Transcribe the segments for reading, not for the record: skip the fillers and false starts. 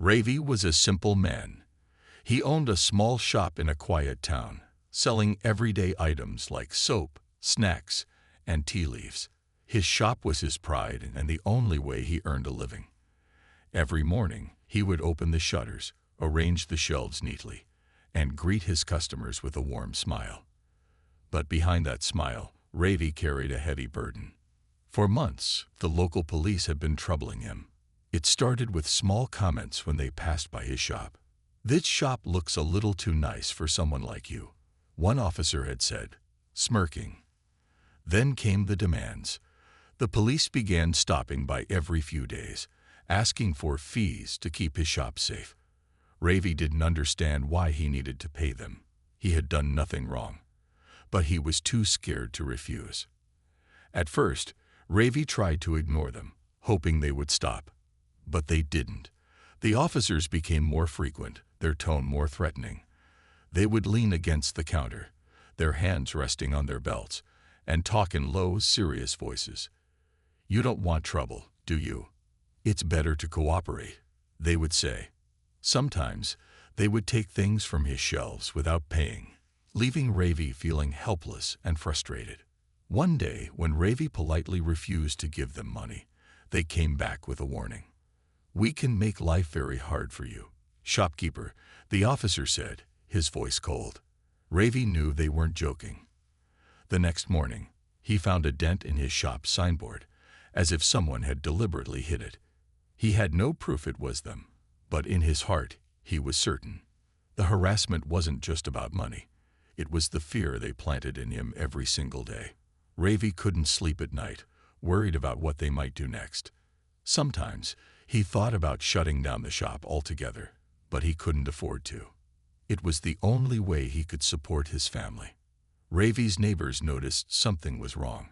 Ravi was a simple man. He owned a small shop in a quiet town, selling everyday items like soap, snacks, and tea leaves. His shop was his pride and the only way he earned a living. Every morning, he would open the shutters, arrange the shelves neatly, and greet his customers with a warm smile. But behind that smile, Ravi carried a heavy burden. For months, the local police had been troubling him. It started with small comments when they passed by his shop. "This shop looks a little too nice for someone like you," one officer had said, smirking. Then came the demands. The police began stopping by every few days, asking for fees to keep his shop safe. Ravi didn't understand why he needed to pay them. He had done nothing wrong, but he was too scared to refuse. At first, Ravi tried to ignore them, hoping they would stop. But they didn't. The officers became more frequent, their tone more threatening. They would lean against the counter, their hands resting on their belts, and talk in low, serious voices. "You don't want trouble, do you? It's better to cooperate," they would say. Sometimes, they would take things from his shelves without paying, leaving Ravi feeling helpless and frustrated. One day, when Ravi politely refused to give them money, they came back with a warning. "We can make life very hard for you, shopkeeper," the officer said, his voice cold. Ravi knew they weren't joking. The next morning, he found a dent in his shop signboard, as if someone had deliberately hit it. He had no proof it was them, but in his heart, he was certain. The harassment wasn't just about money. It was the fear they planted in him every single day. Ravi couldn't sleep at night, worried about what they might do next. Sometimes, he thought about shutting down the shop altogether, but he couldn't afford to. It was the only way he could support his family. Ravi's neighbors noticed something was wrong.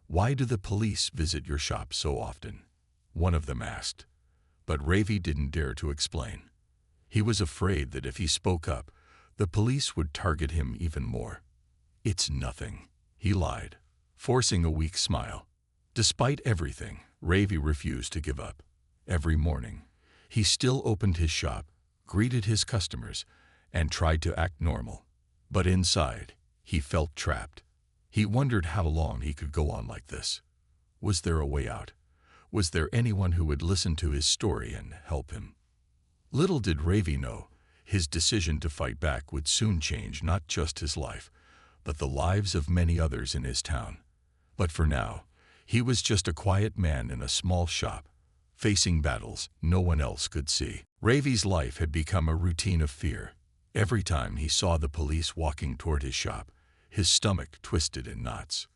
"Why do the police visit your shop so often?" one of them asked. But Ravi didn't dare to explain. He was afraid that if he spoke up, the police would target him even more. "It's nothing," he lied, forcing a weak smile. Despite everything, Ravi refused to give up. Every morning, he still opened his shop, greeted his customers, and tried to act normal. But inside, he felt trapped. He wondered how long he could go on like this. Was there a way out? Was there anyone who would listen to his story and help him? Little did Ravi know, his decision to fight back would soon change not just his life, but the lives of many others in his town. But for now, he was just a quiet man in a small shop, facing battles no one else could see. Ravi's life had become a routine of fear. Every time he saw the police walking toward his shop, his stomach twisted in knots.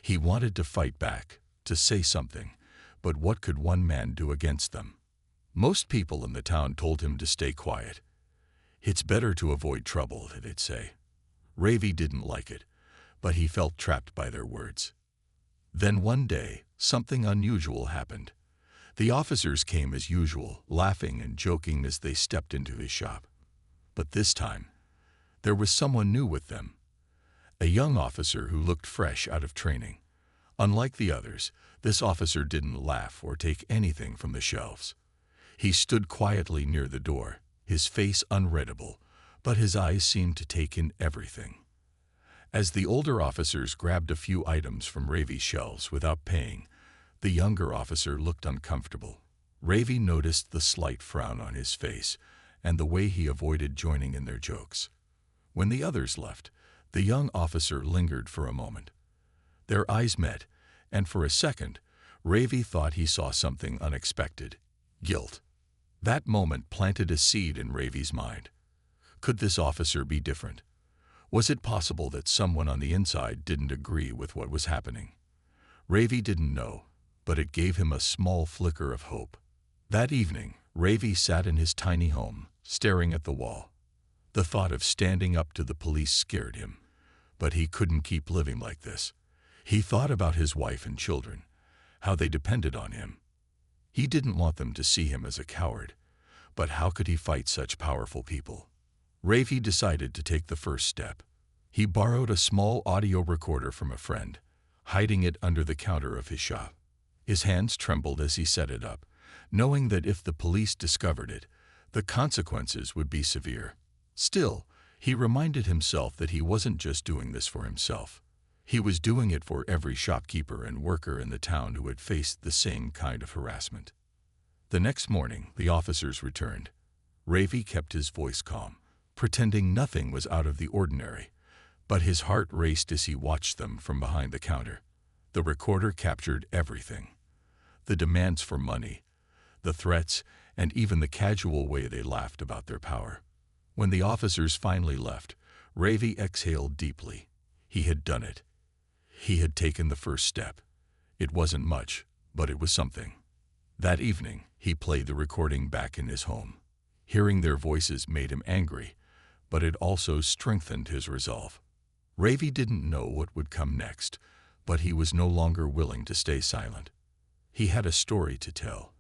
He wanted to fight back, to say something, but what could one man do against them? Most people in the town told him to stay quiet. "It's better to avoid trouble," they'd say. Ravi didn't like it, but he felt trapped by their words. Then one day, something unusual happened. The officers came as usual, laughing and joking as they stepped into his shop. But this time, there was someone new with them. A young officer who looked fresh out of training. Unlike the others, this officer didn't laugh or take anything from the shelves. He stood quietly near the door, his face unreadable, but his eyes seemed to take in everything. As the older officers grabbed a few items from Ravi's shelves without paying, the younger officer looked uncomfortable. Ravi noticed the slight frown on his face and the way he avoided joining in their jokes. When the others left, the young officer lingered for a moment. Their eyes met, and for a second, Ravi thought he saw something unexpected: guilt. That moment planted a seed in Ravi's mind. Could this officer be different? Was it possible that someone on the inside didn't agree with what was happening? Ravi didn't know, but it gave him a small flicker of hope. That evening, Ravi sat in his tiny home, staring at the wall. The thought of standing up to the police scared him, but he couldn't keep living like this. He thought about his wife and children, how they depended on him. He didn't want them to see him as a coward, but how could he fight such powerful people? Ravi decided to take the first step. He borrowed a small audio recorder from a friend, hiding it under the counter of his shop. His hands trembled as he set it up, knowing that if the police discovered it, The consequences would be severe. Still, he reminded himself that he wasn't just doing this for himself. He was doing it for every shopkeeper and worker in the town who had faced the same kind of harassment. The next morning, the officers returned. Ravi kept his voice calm, pretending nothing was out of the ordinary, but his heart raced as he watched them from behind the counter. The recorder captured everything: the demands for money, the threats, and even the casual way they laughed about their power. When the officers finally left, Ravi exhaled deeply. He had done it. He had taken the first step. It wasn't much, but it was something. That evening, he played the recording back in his home. Hearing their voices made him angry, but it also strengthened his resolve. Ravi didn't know what would come next, but he was no longer willing to stay silent. He had a story to tell,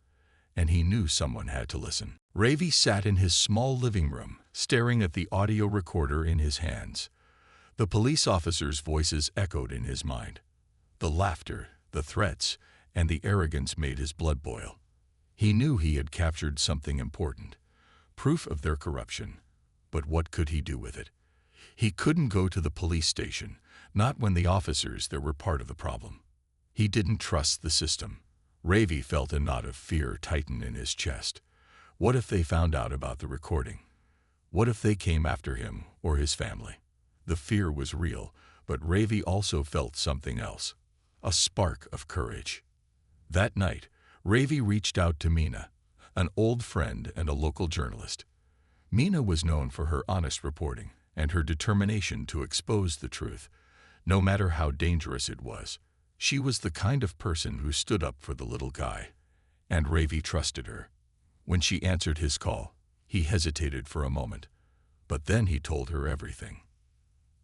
and he knew someone had to listen. Ravi sat in his small living room, staring at the audio recorder in his hands. The police officers' voices echoed in his mind. The laughter, the threats, and the arrogance made his blood boil. He knew he had captured something important, proof of their corruption. But what could he do with it? He couldn't go to the police station, not when the officers there were part of the problem. He didn't trust the system. Ravi felt a knot of fear tighten in his chest. What if they found out about the recording? What if they came after him or his family? The fear was real, but Ravi also felt something else, a spark of courage. That night, Ravi reached out to Meena, an old friend and a local journalist. Meena was known for her honest reporting and her determination to expose the truth, no matter how dangerous it was. She was the kind of person who stood up for the little guy, and Ravi trusted her. When she answered his call, he hesitated for a moment, but then he told her everything.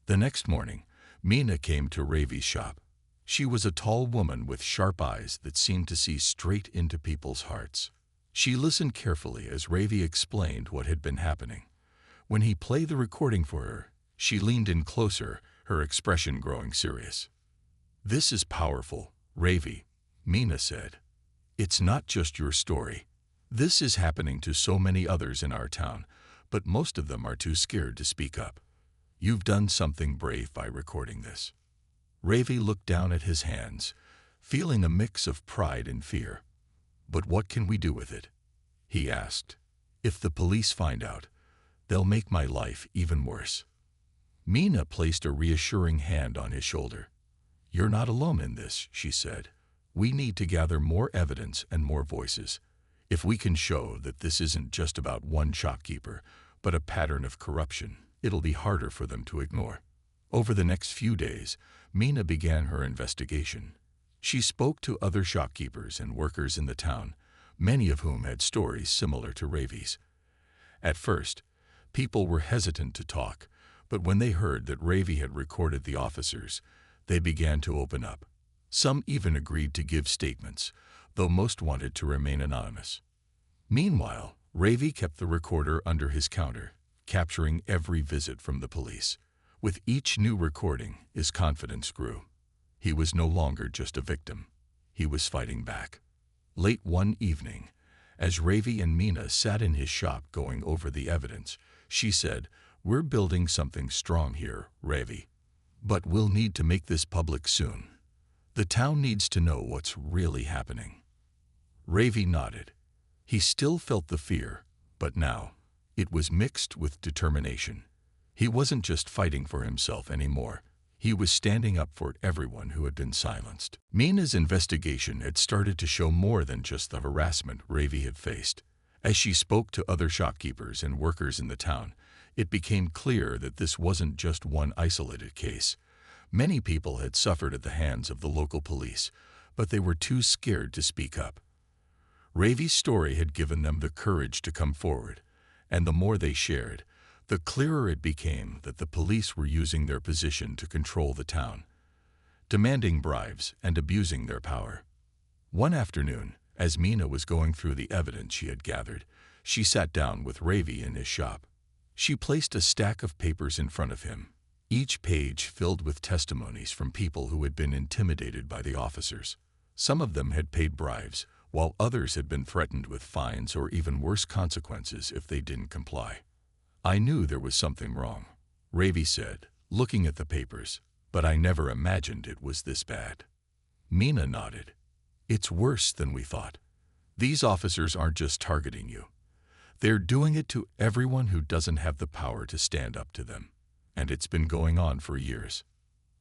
The next morning, Meena came to Ravi's shop. She was a tall woman with sharp eyes that seemed to see straight into people's hearts. She listened carefully as Ravi explained what had been happening. When he played the recording for her, she leaned in closer, her expression growing serious. "This is powerful, Ravi," Meena said. "It's not just your story. This is happening to so many others in our town, but most of them are too scared to speak up. You've done something brave by recording this." Ravi looked down at his hands, feeling a mix of pride and fear. "But what can we do with it?" he asked. "If the police find out, they'll make my life even worse." Meena placed a reassuring hand on his shoulder. "You're not alone in this," she said. "We need to gather more evidence and more voices. If we can show that this isn't just about one shopkeeper, but a pattern of corruption, it'll be harder for them to ignore." Over the next few days, Meena began her investigation. She spoke to other shopkeepers and workers in the town, many of whom had stories similar to Ravi's. At first, people were hesitant to talk, but when they heard that Ravi had recorded the officers, they began to open up. Some even agreed to give statements, though most wanted to remain anonymous. Meanwhile, Ravi kept the recorder under his counter, capturing every visit from the police. With each new recording, his confidence grew. He was no longer just a victim. He was fighting back. Late one evening, as Ravi and Meena sat in his shop going over the evidence, she said, "We're building something strong here, Ravi. But we'll need to make this public soon. The town needs to know what's really happening." Ravi nodded. He still felt the fear, but now it was mixed with determination. He wasn't just fighting for himself anymore. He was standing up for everyone who had been silenced. Meena's investigation had started to show more than just the harassment Ravi had faced. As she spoke to other shopkeepers and workers in the town, it became clear that this wasn't just one isolated case. Many people had suffered at the hands of the local police, but they were too scared to speak up. Ravi's story had given them the courage to come forward, and the more they shared, the clearer it became that the police were using their position to control the town, demanding bribes and abusing their power. One afternoon, as Meena was going through the evidence she had gathered, she sat down with Ravi in his shop. She placed a stack of papers in front of him, each page filled with testimonies from people who had been intimidated by the officers. Some of them had paid bribes, while others had been threatened with fines or even worse consequences if they didn't comply. I knew there was something wrong, Ravi said, looking at the papers, but I never imagined it was this bad. Meena nodded. It's worse than we thought. These officers aren't just targeting you. They're doing it to everyone who doesn't have the power to stand up to them. And it's been going on for years.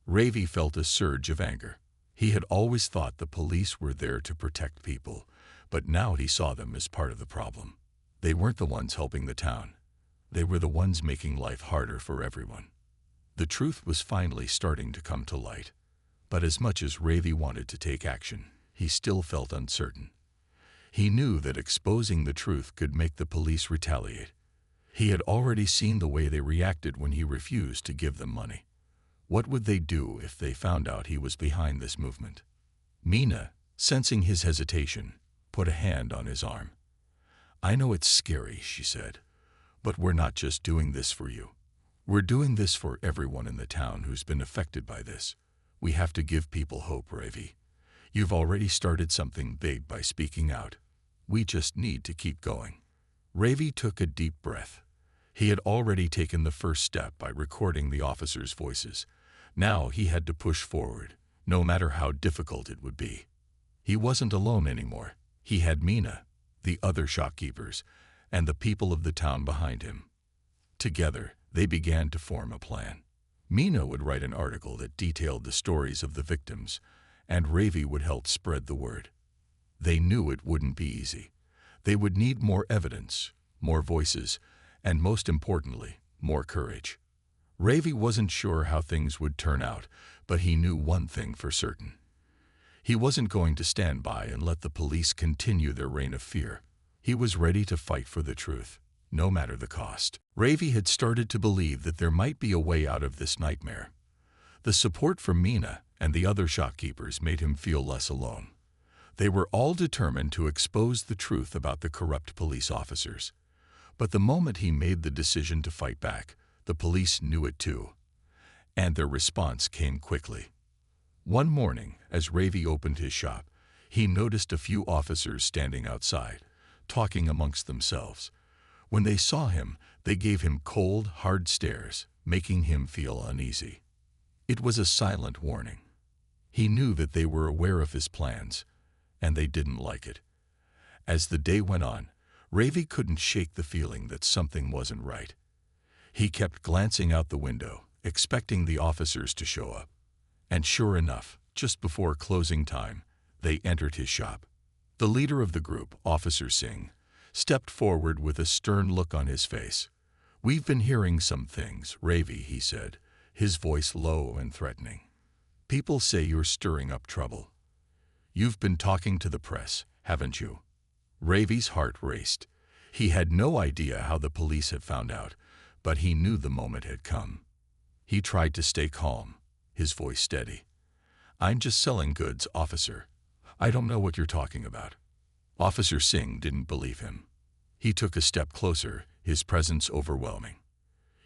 Ravi felt a surge of anger. He had always thought the police were there to protect people, but now he saw them as part of the problem. They weren't the ones helping the town. They were the ones making life harder for everyone. The truth was finally starting to come to light. But as much as Ravi wanted to take action, he still felt uncertain. He knew that exposing the truth could make the police retaliate. He had already seen the way they reacted when he refused to give them money. What would they do if they found out he was behind this movement? Meena, sensing his hesitation, put a hand on his arm. I know it's scary, she said, but we're not just doing this for you. We're doing this for everyone in the town who's been affected by this. We have to give people hope, Ravi. You've already started something big by speaking out. We just need to keep going. Ravi took a deep breath. He had already taken the first step by recording the officers' voices. Now he had to push forward, no matter how difficult it would be. He wasn't alone anymore. He had Meena, the other shopkeepers, and the people of the town behind him. Together, they began to form a plan. Meena would write an article that detailed the stories of the victims, and Ravi would help spread the word. They knew it wouldn't be easy. They would need more evidence, more voices, and most importantly, more courage. Ravi wasn't sure how things would turn out, but he knew one thing for certain. He wasn't going to stand by and let the police continue their reign of fear. He was ready to fight for the truth, no matter the cost. Ravi had started to believe that there might be a way out of this nightmare. The support from Meena and the other shopkeepers made him feel less alone. They were all determined to expose the truth about the corrupt police officers. But the moment he made the decision to fight back, the police knew it too. And their response came quickly. One morning, as Ravi opened his shop, he noticed a few officers standing outside, talking amongst themselves. When they saw him, they gave him cold, hard stares, making him feel uneasy. It was a silent warning. He knew that they were aware of his plans, and they didn't like it. As the day went on, Ravi couldn't shake the feeling that something wasn't right. He kept glancing out the window, expecting the officers to show up. And sure enough, just before closing time, they entered his shop. The leader of the group, Officer Singh, stepped forward with a stern look on his face. We've been hearing some things, Ravi, he said, his voice low and threatening. People say you're stirring up trouble. You've been talking to the press, haven't you? Ravi's heart raced. He had no idea how the police had found out, but he knew the moment had come. He tried to stay calm, his voice steady. I'm just selling goods, officer. I don't know what you're talking about. Officer Singh didn't believe him. He took a step closer, his presence overwhelming.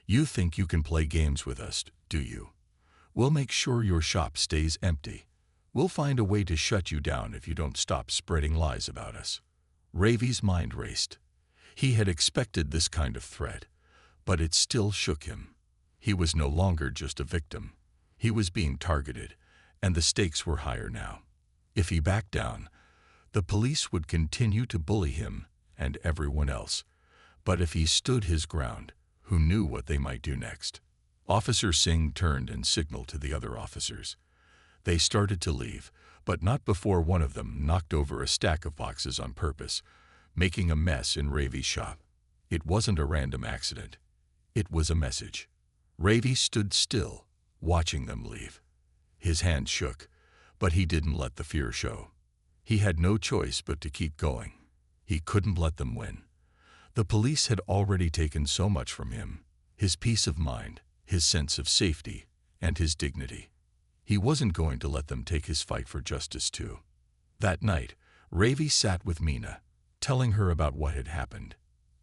You think you can play games with us, do you? We'll make sure your shop stays empty. We'll find a way to shut you down if you don't stop spreading lies about us. Ravi's mind raced. He had expected this kind of threat, but it still shook him. He was no longer just a victim. He was being targeted, and the stakes were higher now. If he backed down, the police would continue to bully him and everyone else. But if he stood his ground, who knew what they might do next? Officer Singh turned and signaled to the other officers. They started to leave, but not before one of them knocked over a stack of boxes on purpose, making a mess in Ravi's shop. It wasn't a random accident. It was a message. Ravi stood still, watching them leave. His hand shook, but he didn't let the fear show. He had no choice but to keep going. He couldn't let them win. The police had already taken so much from him, his peace of mind, his sense of safety, and his dignity. He wasn't going to let them take his fight for justice too. That night, Ravi sat with Meena, telling her about what had happened.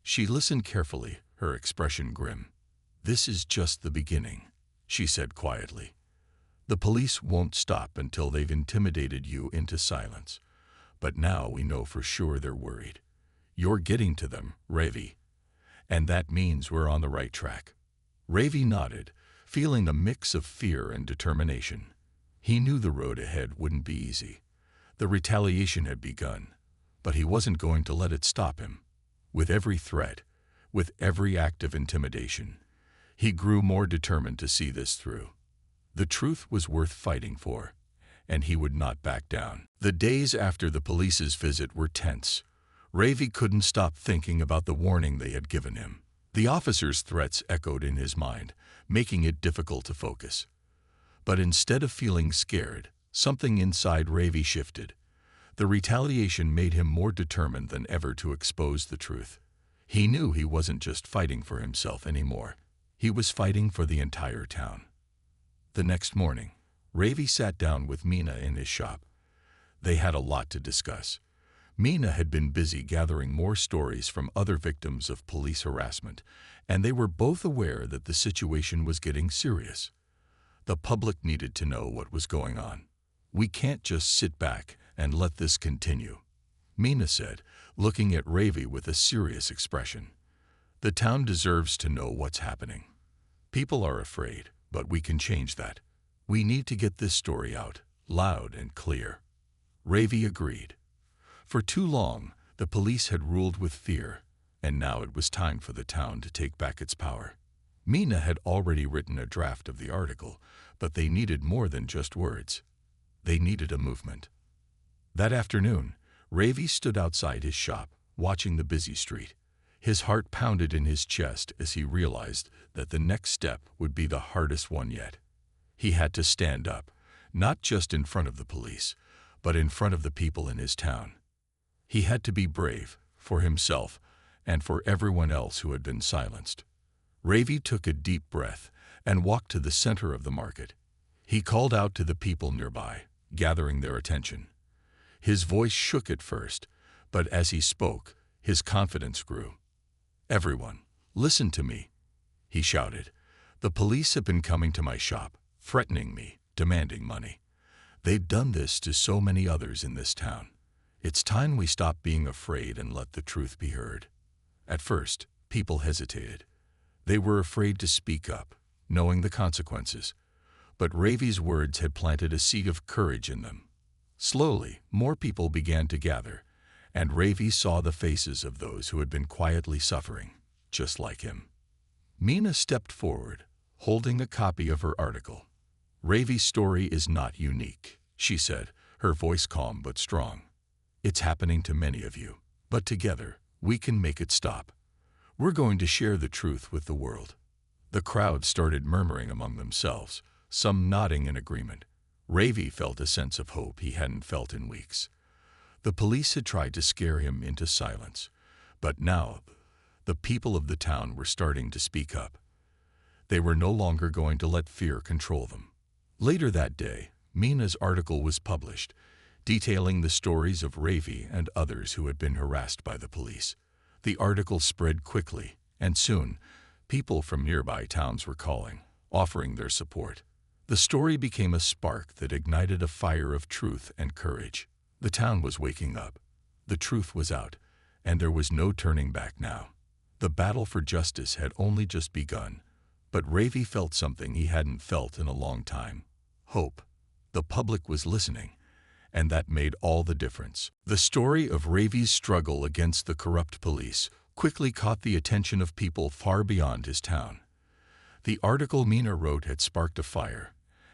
She listened carefully, her expression grim. This is just the beginning, she said quietly. The police won't stop until they've intimidated you into silence. But now we know for sure they're worried. You're getting to them, Ravi. And that means we're on the right track." Ravi nodded, feeling a mix of fear and determination. He knew the road ahead wouldn't be easy. The retaliation had begun, but he wasn't going to let it stop him. With every threat, with every act of intimidation, he grew more determined to see this through. The truth was worth fighting for, and he would not back down. The days after the police's visit were tense. Ravi couldn't stop thinking about the warning they had given him. The officer's threats echoed in his mind, making it difficult to focus. But instead of feeling scared, something inside Ravi shifted. The retaliation made him more determined than ever to expose the truth. He knew he wasn't just fighting for himself anymore. He was fighting for the entire town. The next morning, Ravi sat down with Meena in his shop. They had a lot to discuss. Meena had been busy gathering more stories from other victims of police harassment, and they were both aware that the situation was getting serious. The public needed to know what was going on. "We can't just sit back and let this continue," Meena said, looking at Ravi with a serious expression. "The town deserves to know what's happening. People are afraid, but we can change that. We need to get this story out, loud and clear." Ravi agreed. For too long, the police had ruled with fear, and now it was time for the town to take back its power. Meena had already written a draft of the article, but they needed more than just words. They needed a movement. That afternoon, Ravi stood outside his shop, watching the busy street. His heart pounded in his chest as he realized that the next step would be the hardest one yet. He had to stand up, not just in front of the police, but in front of the people in his town. He had to be brave, for himself and for everyone else who had been silenced. Ravi took a deep breath and walked to the center of the market. He called out to the people nearby, gathering their attention. His voice shook at first, but as he spoke, his confidence grew. "Everyone, listen to me," he shouted. "The police have been coming to my shop, threatening me, demanding money. They've done this to so many others in this town. It's time we stop being afraid and let the truth be heard." At first, people hesitated. They were afraid to speak up, knowing the consequences. But Ravi's words had planted a seed of courage in them. Slowly, more people began to gather, and Ravi saw the faces of those who had been quietly suffering, just like him. Meena stepped forward, holding a copy of her article. "Ravi's story is not unique," she said, her voice calm but strong. "It's happening to many of you, but together, we can make it stop. We're going to share the truth with the world." The crowd started murmuring among themselves, some nodding in agreement. Ravi felt a sense of hope he hadn't felt in weeks. The police had tried to scare him into silence, but now the people of the town were starting to speak up. They were no longer going to let fear control them. Later that day, Meena's article was published, detailing the stories of Ravi and others who had been harassed by the police. The article spread quickly, and soon, people from nearby towns were calling, offering their support. The story became a spark that ignited a fire of truth and courage. The town was waking up. The truth was out, and there was no turning back now. The battle for justice had only just begun, but Ravi felt something he hadn't felt in a long time: hope. The public was listening, and that made all the difference. The story of Ravi's struggle against the corrupt police quickly caught the attention of people far beyond his town. The article Meena wrote had sparked a fire,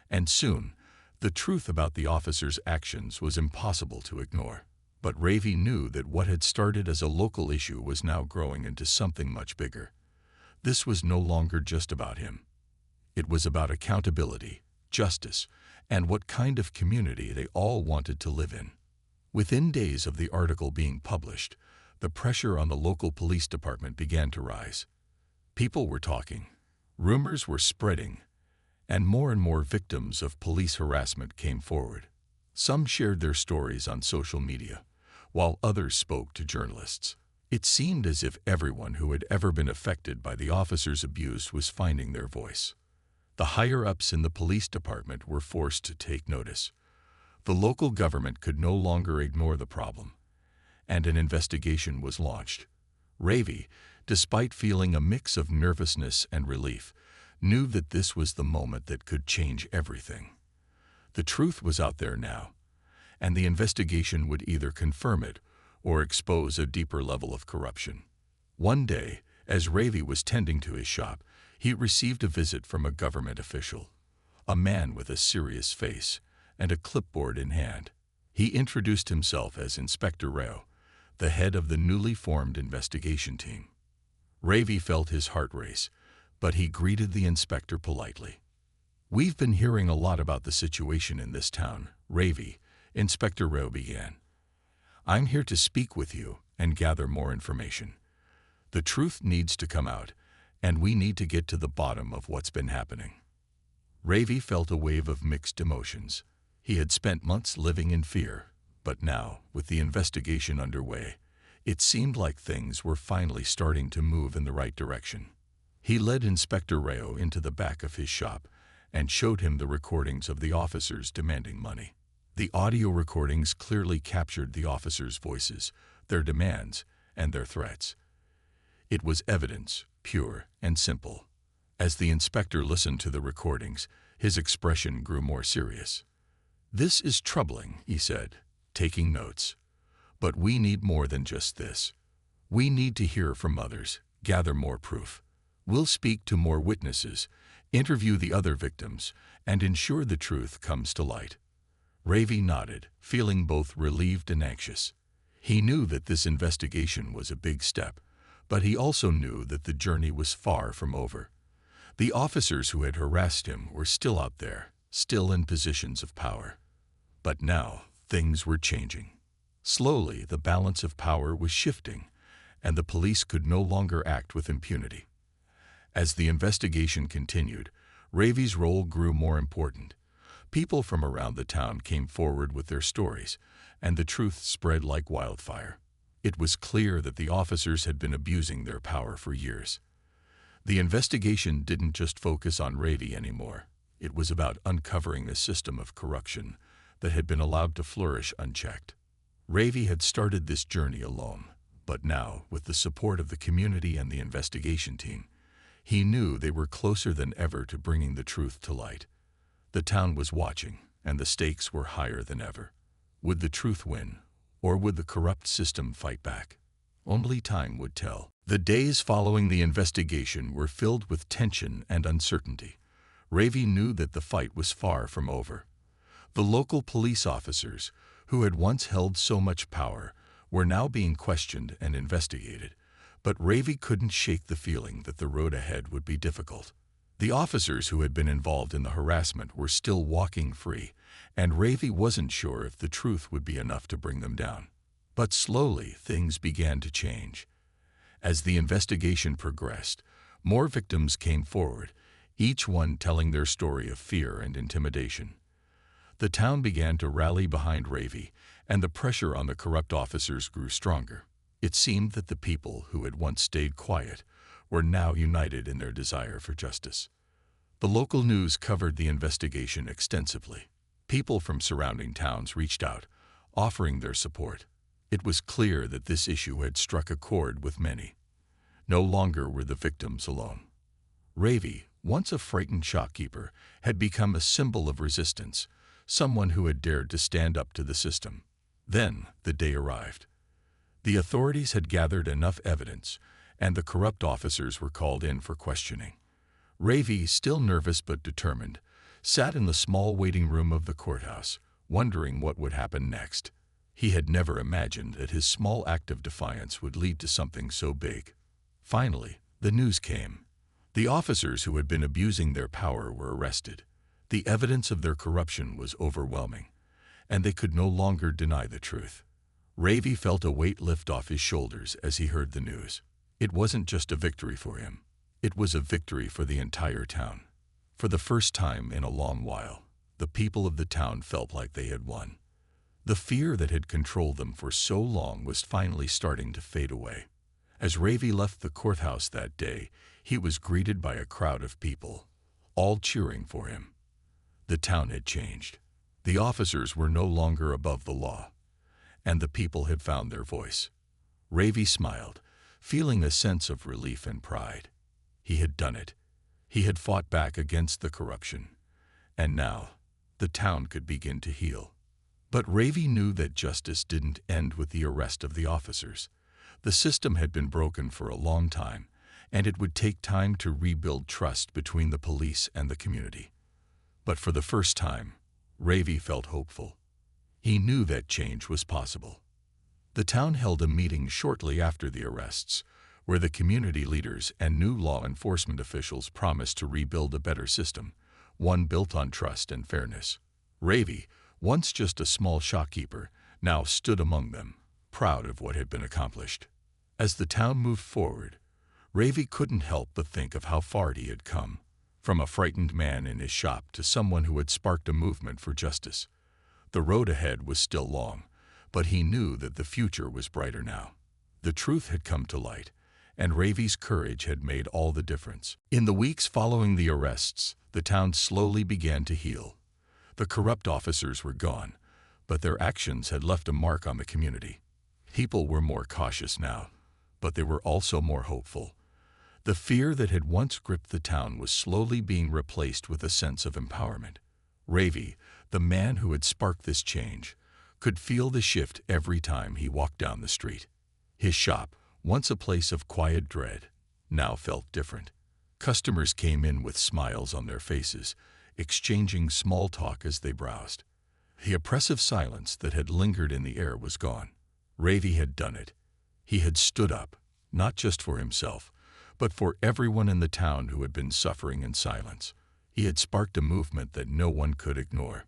and soon, the truth about the officer's actions was impossible to ignore. But Ravi knew that what had started as a local issue was now growing into something much bigger. This was no longer just about him. It was about accountability, justice, and what kind of community they all wanted to live in. Within days of the article being published, the pressure on the local police department began to rise. People were talking, rumors were spreading, and more victims of police harassment came forward. Some shared their stories on social media, while others spoke to journalists. It seemed as if everyone who had ever been affected by the officer's abuse was finding their voice. The higher-ups in the police department were forced to take notice. The local government could no longer ignore the problem, and an investigation was launched. Ravi, despite feeling a mix of nervousness and relief, knew that this was the moment that could change everything. The truth was out there now, and the investigation would either confirm it or expose a deeper level of corruption. One day, as Ravi was tending to his shop, he received a visit from a government official, a man with a serious face and a clipboard in hand. He introduced himself as Inspector Rao, the head of the newly formed investigation team. Ravi felt his heart race, but he greeted the inspector politely. "We've been hearing a lot about the situation in this town, Ravi," Inspector Rao began. "I'm here to speak with you and gather more information. The truth needs to come out, and we need to get to the bottom of what's been happening." Ravi felt a wave of mixed emotions. He had spent months living in fear, but now, with the investigation underway, it seemed like things were finally starting to move in the right direction. He led Inspector Rao into the back of his shop and showed him the recordings of the officers demanding money. The audio recordings clearly captured the officers' voices, their demands, and their threats. It was evidence, pure and simple. As the inspector listened to the recordings, his expression grew more serious. "This is troubling," he said, taking notes. "But we need more than just this. We need to hear from others, gather more proof. We'll speak to more witnesses, interview the other victims, and ensure the truth comes to light." Ravi nodded, feeling both relieved and anxious. He knew that this investigation was a big step, but he also knew that the journey was far from over. The officers who had harassed him were still out there, still in positions of power. But now, things were changing. Slowly, the balance of power was shifting, and the police could no longer act with impunity. As the investigation continued, Ravi's role grew more important. People from around the town came forward with their stories, and the truth spread like wildfire. It was clear that the officers had been abusing their power for years. The investigation didn't just focus on Ravi anymore. It was about uncovering a system of corruption that had been allowed to flourish unchecked. Ravi had started this journey alone, but now, with the support of the community and the investigation team, he knew they were closer than ever to bringing the truth to light. The town was watching, and the stakes were higher than ever. Would the truth win, or would the corrupt system fight back? Only time would tell. The days following the investigation were filled with tension and uncertainty. Ravi knew that the fight was far from over. The local police officers, who had once held so much power, were now being questioned and investigated, but Ravi couldn't shake the feeling that the road ahead would be difficult. The officers who had been involved in the harassment were still walking free, and Ravi wasn't sure if the truth would be enough to bring them down. But slowly, things began to change. As the investigation progressed, more victims came forward, each one telling their story of fear and intimidation. The town began to rally behind Ravi, and the pressure on the corrupt officers grew stronger. It seemed that the people who had once stayed quiet were now united in their desire for justice. The local news covered the investigation extensively. People from surrounding towns reached out, offering their support. It was clear that this issue had struck a chord with many. No longer were the victims alone. Ravi, once a frightened shopkeeper, had become a symbol of resistance, someone who had dared to stand up to the system. Then the day arrived. The authorities had gathered enough evidence, and the corrupt officers were called in for questioning. Ravi, still nervous but determined, sat in the small waiting room of the courthouse, wondering what would happen next. He had never imagined that his small act of defiance would lead to something so big. Finally, the news came. The officers who had been abusing their power were arrested. The evidence of their corruption was overwhelming, and they could no longer deny the truth. Ravi felt a weight lift off his shoulders as he heard the news. It wasn't just a victory for him. It was a victory for the entire town. For the first time in a long while, the people of the town felt like they had won. The fear that had controlled them for so long was finally starting to fade away. As Ravi left the courthouse that day, he was greeted by a crowd of people, all cheering for him. The town had changed. The officers were no longer above the law, and the people had found their voice. Ravi smiled, feeling a sense of relief and pride. He had done it. He had fought back against the corruption, and now the town could begin to heal. But Ravi knew that justice didn't end with the arrest of the officers. The system had been broken for a long time, and it would take time to rebuild trust between the police and the community. But for the first time, Ravi felt hopeful. He knew that change was possible. The town held a meeting shortly after the arrests, where the community leaders and new law enforcement officials promised to rebuild a better system, one built on trust and fairness. Ravi, once just a small shopkeeper, now stood among them, proud of what had been accomplished. As the town moved forward, Ravi couldn't help but think of how far he had come, from a frightened man in his shop to someone who had sparked a movement for justice. The road ahead was still long, but he knew that the future was brighter now. The truth had come to light, and Ravi's courage had made all the difference. In the weeks following the arrests, the town slowly began to heal. The corrupt officers were gone, but their actions had left a mark on the community. People were more cautious now, but they were also more hopeful. The fear that had once gripped the town was slowly being replaced with a sense of empowerment. Ravi, the man who had sparked this change, could feel the shift every time he walked down the street. His shop, once a place of quiet dread, now felt different. Customers came in with smiles on their faces, exchanging small talk as they browsed. The oppressive silence that had lingered in the air was gone. Ravi had done it. He had stood up, not just for himself, but for everyone in the town who had been suffering in silence. He had sparked a movement that no one could ignore.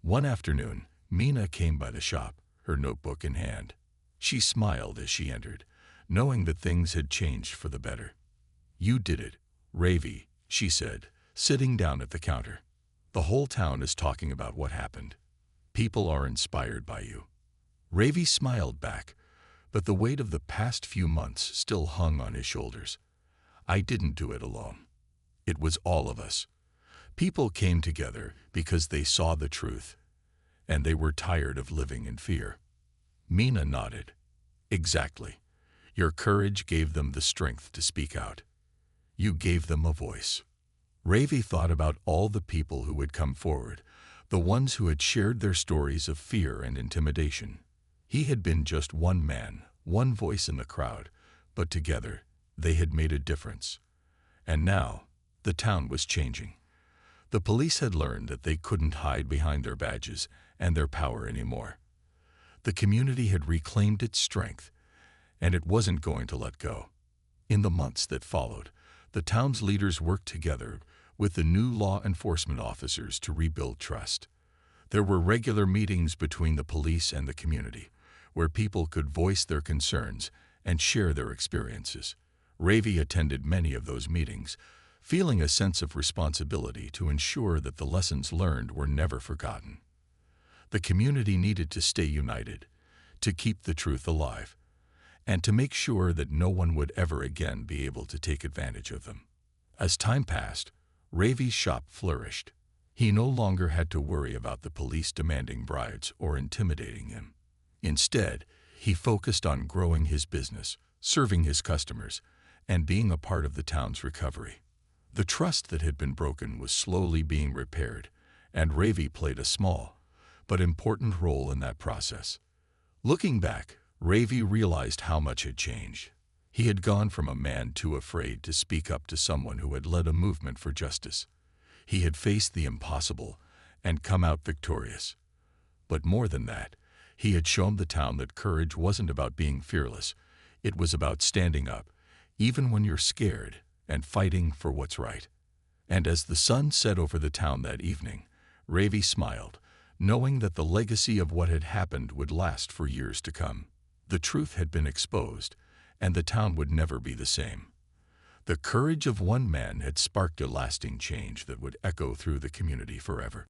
One afternoon, Meena came by the shop, her notebook in hand. She smiled as she entered, knowing that things had changed for the better. "You did it, Ravi," she said, sitting down at the counter. "The whole town is talking about what happened. People are inspired by you." Ravi smiled back, but the weight of the past few months still hung on his shoulders. "I didn't do it alone. It was all of us." People came together because they saw the truth, and they were tired of living in fear. Meena nodded. "Exactly. Your courage gave them the strength to speak out. You gave them a voice." Ravi thought about all the people who had come forward, the ones who had shared their stories of fear and intimidation. He had been just one man, one voice in the crowd, but together they had made a difference. And now the town was changing. The police had learned that they couldn't hide behind their badges and their power anymore. The community had reclaimed its strength, and it wasn't going to let go. In the months that followed, the town's leaders worked together with the new law enforcement officers to rebuild trust. There were regular meetings between the police and the community, where people could voice their concerns and share their experiences. Ravi attended many of those meetings, feeling a sense of responsibility to ensure that the lessons learned were never forgotten. The community needed to stay united, to keep the truth alive, and to make sure that no one would ever again be able to take advantage of them. As time passed, Ravi's shop flourished. He no longer had to worry about the police demanding bribes or intimidating him. Instead, he focused on growing his business, serving his customers, and being a part of the town's recovery. The trust that had been broken was slowly being repaired, and Ravi played a small but important role in that process. Looking back, Ravi realized how much had changed. He had gone from a man too afraid to speak up to someone who had led a movement for justice. He had faced the impossible and come out victorious. But more than that, he had shown the town that courage wasn't about being fearless. It was about standing up, even when you're scared, and fighting for what's right. And as the sun set over the town that evening, Ravi smiled, knowing that the legacy of what had happened would last for years to come. The truth had been exposed, and the town would never be the same. The courage of one man had sparked a lasting change that would echo through the community forever.